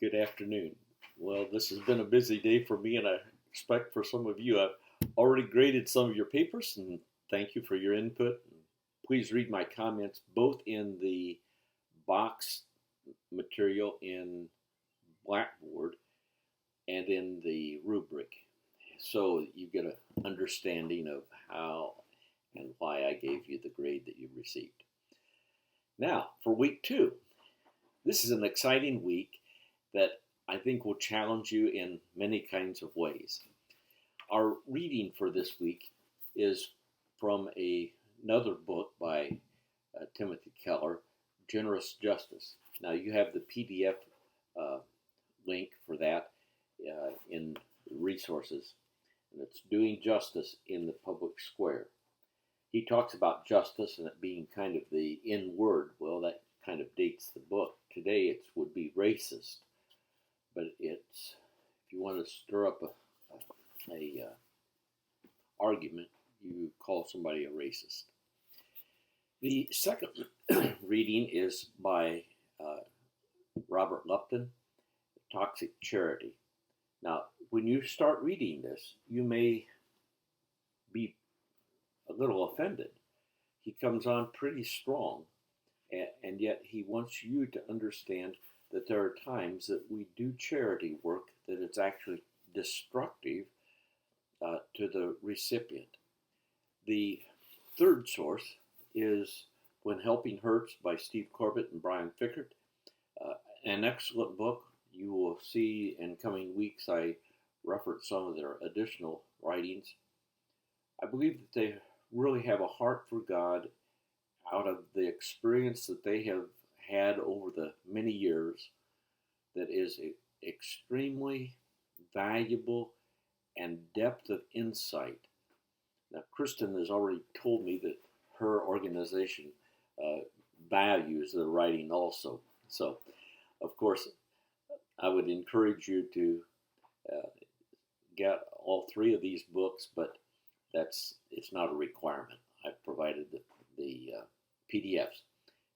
Good afternoon. Well, this has been a busy day for me, and I expect for some of you. I've already graded some of your papers, and thank you for your input. Please read my comments both in the box material in Blackboard and in the rubric, so you get an understanding of how and why I gave you the grade that you received. Now, for week two, this is an exciting week that I think will challenge you in many kinds of ways. Our reading for this week is from another book by Timothy Keller, Generous Justice. Now, you have the PDF uh, link for that in resources, and it's Doing Justice in the Public Square. He talks about justice and it being kind of the in word. Well, that kind of dates the book. Today it would be racist, but it's, if you want to stir up a argument, you call somebody a racist. The second reading is by Robert Lupton, Toxic Charity. Now, when you start reading this, you may be a little offended. He comes on pretty strong, and yet he wants you to understand that there are times that we do charity work that it's actually destructive to the recipient. The third source is When Helping Hurts by Steve Corbett and Brian Fikkert. An excellent book. You will see in coming weeks I reference some of their additional writings. I believe that they really have a heart for God out of the experience that they have had over the many years that is extremely valuable and depth of insight. Now, Kristen has already told me that her organization values the writing also. So, of course, I would encourage you to get all three of these books, but it's not a requirement. I've provided the PDFs.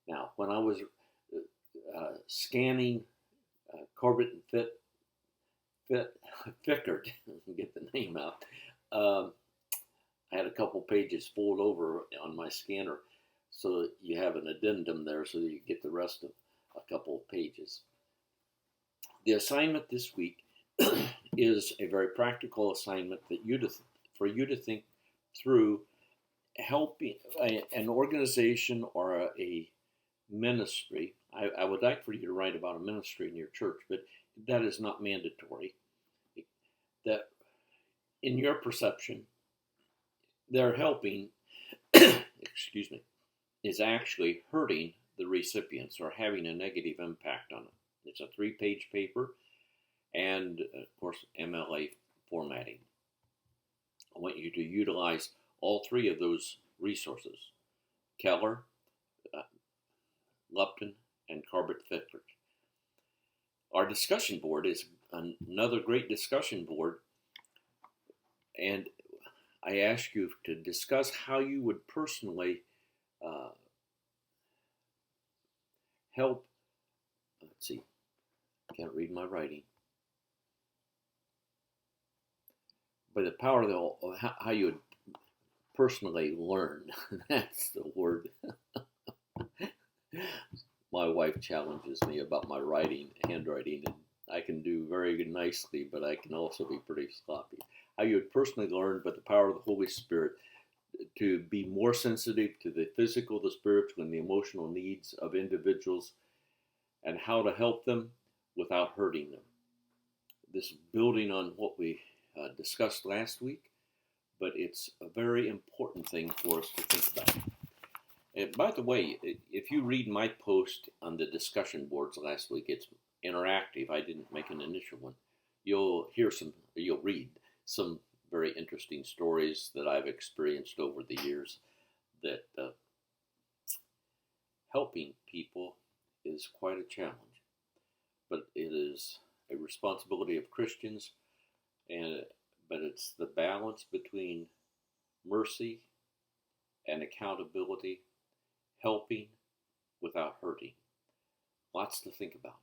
Now, when I was scanning Corbett and Fikkert, get the name out, I had a couple pages fold over on my scanner, so that you have an addendum there so that you get the rest of a couple of pages. The assignment this week is a very practical assignment that for you to think through helping an organization or a ministry. I would like for you to write about a ministry in your church, but that is not mandatory. That in your perception, they're helping, excuse me, is actually hurting the recipients or having a negative impact on them. It's a 3-page paper and, of course, MLA formatting. I want you to utilize all three of those resources: Keller, Lupton, and Corbett Fikkert. Our discussion board is another great discussion board, and I ask you to discuss how you would personally help. Let's see, I can't read my writing. By the power of how you would personally learn. That's the word. My wife challenges me about my handwriting, and I can do very nicely, but I can also be pretty sloppy. How you would personally learn by the power of the Holy Spirit to be more sensitive to the physical, the spiritual, and the emotional needs of individuals, and how to help them without hurting them. This is building on what we discussed last week, but it's a very important thing for us to think about. And by the way, if you read my post on the discussion boards last week, it's interactive. I didn't make an initial one. You'll read some very interesting stories that I've experienced over the years, that helping people is quite a challenge. But it is a responsibility of Christians, but it's the balance between mercy and accountability, helping without hurting. Lots to think about.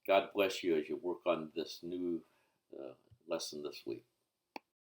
God bless you as you work on this new lesson this week.